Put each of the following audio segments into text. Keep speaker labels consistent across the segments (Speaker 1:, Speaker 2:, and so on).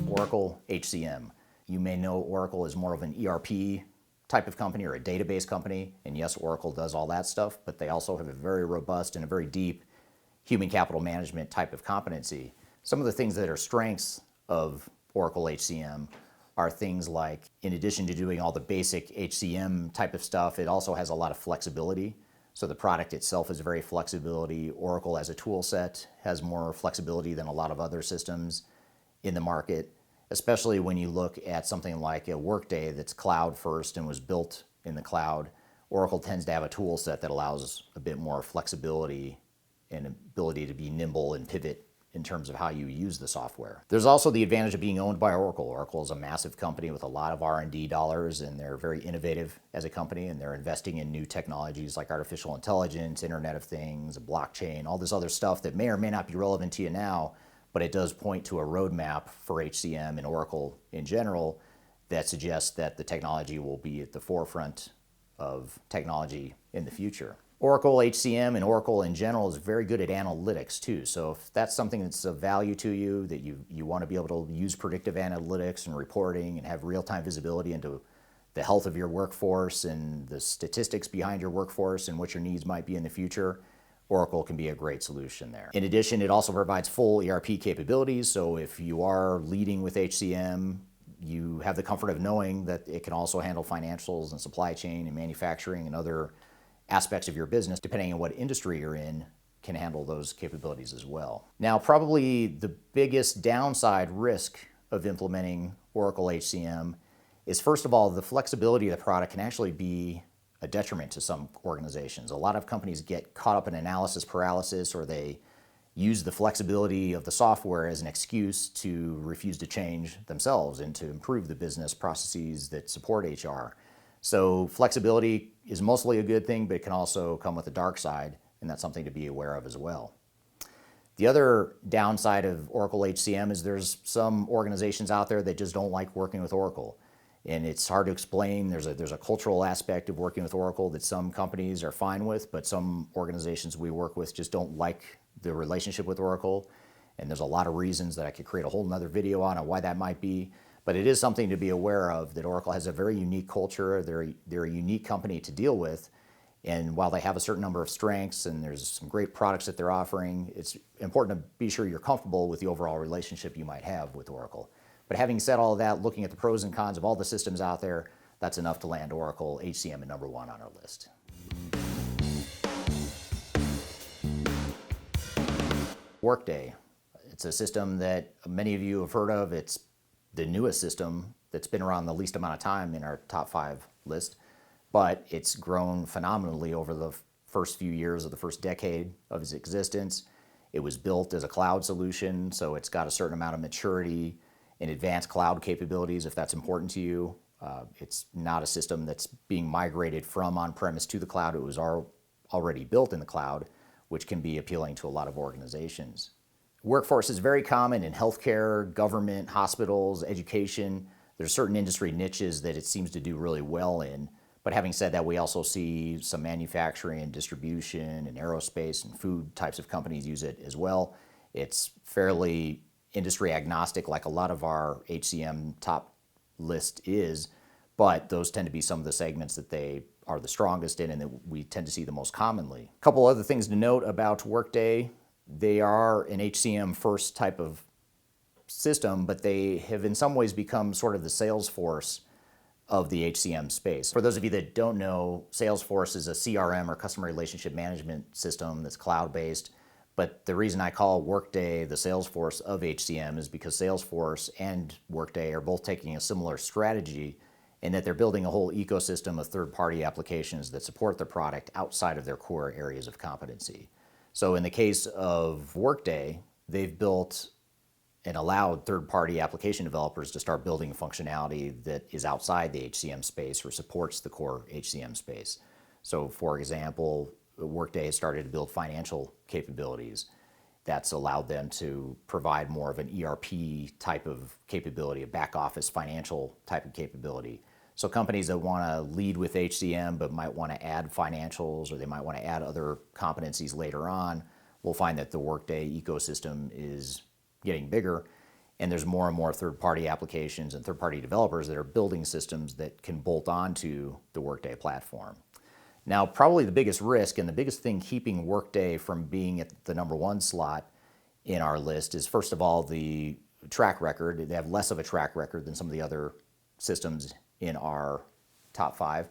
Speaker 1: Oracle HCM. You may know Oracle is more of an ERP type of company or a database company, and yes, Oracle does all that stuff, but they also have a very robust and a very deep human capital management type of competency. Some of the things that are strengths of Oracle HCM are things like, in addition to doing all the basic HCM type of stuff, it also has a lot of flexibility. So the product itself is very flexibility. Oracle as a tool set has more flexibility than a lot of other systems in the market, especially when you look at something like a Workday that's cloud first and was built in the cloud. Oracle tends to have a tool set that allows a bit more flexibility and ability to be nimble and pivot in terms of how you use the software. There's also the advantage of being owned by Oracle. Oracle is a massive company with a lot of R&D dollars, and they're very innovative as a company, and they're investing in new technologies like artificial intelligence, Internet of Things, blockchain, all this other stuff that may or may not be relevant to you now, but it does point to a roadmap for HCM and Oracle in general that suggests that the technology will be at the forefront of technology in the future. Oracle HCM and Oracle in general is very good at analytics too. So if that's something that's of value to you, that you want to be able to use predictive analytics and reporting and have real-time visibility into the health of your workforce and the statistics behind your workforce and what your needs might be in the future, Oracle can be a great solution there. In addition, it also provides full ERP capabilities. So if you are leading with HCM, you have the comfort of knowing that it can also handle financials and supply chain and manufacturing and other aspects of your business, depending on what industry you're in, can handle those capabilities as well. Now, probably the biggest downside risk of implementing Oracle HCM is, first of all, the flexibility of the product can actually be a detriment to some organizations. A lot of companies get caught up in analysis paralysis, or they use the flexibility of the software as an excuse to refuse to change themselves and to improve the business processes that support HR. So flexibility is mostly a good thing, but it can also come with a dark side, and that's something to be aware of as well. The other downside of Oracle HCM is there's some organizations out there that just don't like working with Oracle. And it's hard to explain. There's a cultural aspect of working with Oracle that some companies are fine with, but some organizations we work with just don't like the relationship with Oracle. And there's a lot of reasons that I could create a whole nother video on why that might be. But it is something to be aware of, that Oracle has a very unique culture. They're a unique company to deal with. And while they have a certain number of strengths and there's some great products that they're offering, it's important to be sure you're comfortable with the overall relationship you might have with Oracle. But having said all of that, looking at the pros and cons of all the systems out there, that's enough to land Oracle HCM at number 1 on our list. Workday. It's a system that many of you have heard of. It's the newest system that's been around the least amount of time in our top 5 list, but it's grown phenomenally over the first few years of the first decade of its existence. It was built as a cloud solution, so it's got a certain amount of maturity and advanced cloud capabilities if that's important to you. It's not a system that's being migrated from on-premise to the cloud. It was already built in the cloud, which can be appealing to a lot of organizations. Workforce is very common in healthcare, government, hospitals, education. There's certain industry niches that it seems to do really well in. But having said that, we also see some manufacturing and distribution and aerospace and food types of companies use it as well. It's fairly industry agnostic, like a lot of our HCM top list is, but those tend to be some of the segments that they are the strongest in and that we tend to see the most commonly. A couple other things to note about Workday. They are an HCM first type of system, but they have in some ways become sort of the Salesforce of the HCM space. For those of you that don't know, Salesforce is a CRM or customer relationship management system that's cloud-based. But the reason I call Workday the Salesforce of HCM is because Salesforce and Workday are both taking a similar strategy in that they're building a whole ecosystem of third-party applications that support the product outside of their core areas of competency. So in the case of Workday, they've built and allowed third-party application developers to start building functionality that is outside the HCM space or supports the core HCM space. So for example, Workday has started to build financial capabilities. That's allowed them to provide more of an ERP type of capability, a back office financial type of capability. So companies that want to lead with HCM but might want to add financials, or they might want to add other competencies later on, will find that the Workday ecosystem is getting bigger, and there's more and more third-party applications and third-party developers that are building systems that can bolt onto the Workday platform. Now, probably the biggest risk and the biggest thing keeping Workday from being at the #1 slot in our list is, first of all, the track record. They have less of a track record than some of the other systems in our top 5.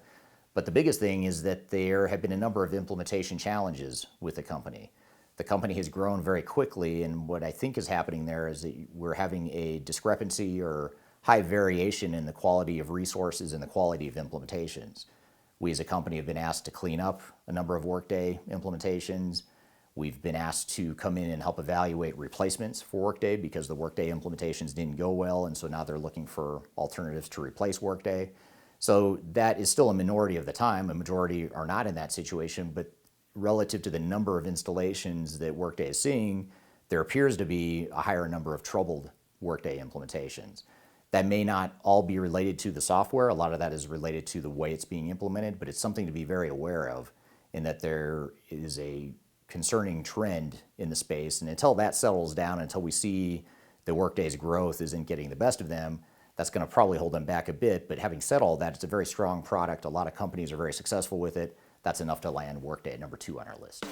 Speaker 1: But the biggest thing is that there have been a number of implementation challenges with the company. The company has grown very quickly, and what I think is happening there is that we're having a discrepancy or high variation in the quality of resources and the quality of implementations. We as a company have been asked to clean up a number of Workday implementations. We've been asked to come in and help evaluate replacements for Workday because the Workday implementations didn't go well, and so now they're looking for alternatives to replace Workday. So that is still a minority of the time. A majority are not in that situation, but relative to the number of installations that Workday is seeing, there appears to be a higher number of troubled Workday implementations. That may not all be related to the software. A lot of that is related to the way it's being implemented, but it's something to be very aware of, in that there is a concerning trend in the space. And until that settles down, until we see that Workday's growth isn't getting the best of them, that's going to probably hold them back a bit. But having said all that, it's a very strong product. A lot of companies are very successful with it. That's enough to land Workday at #2 on our list.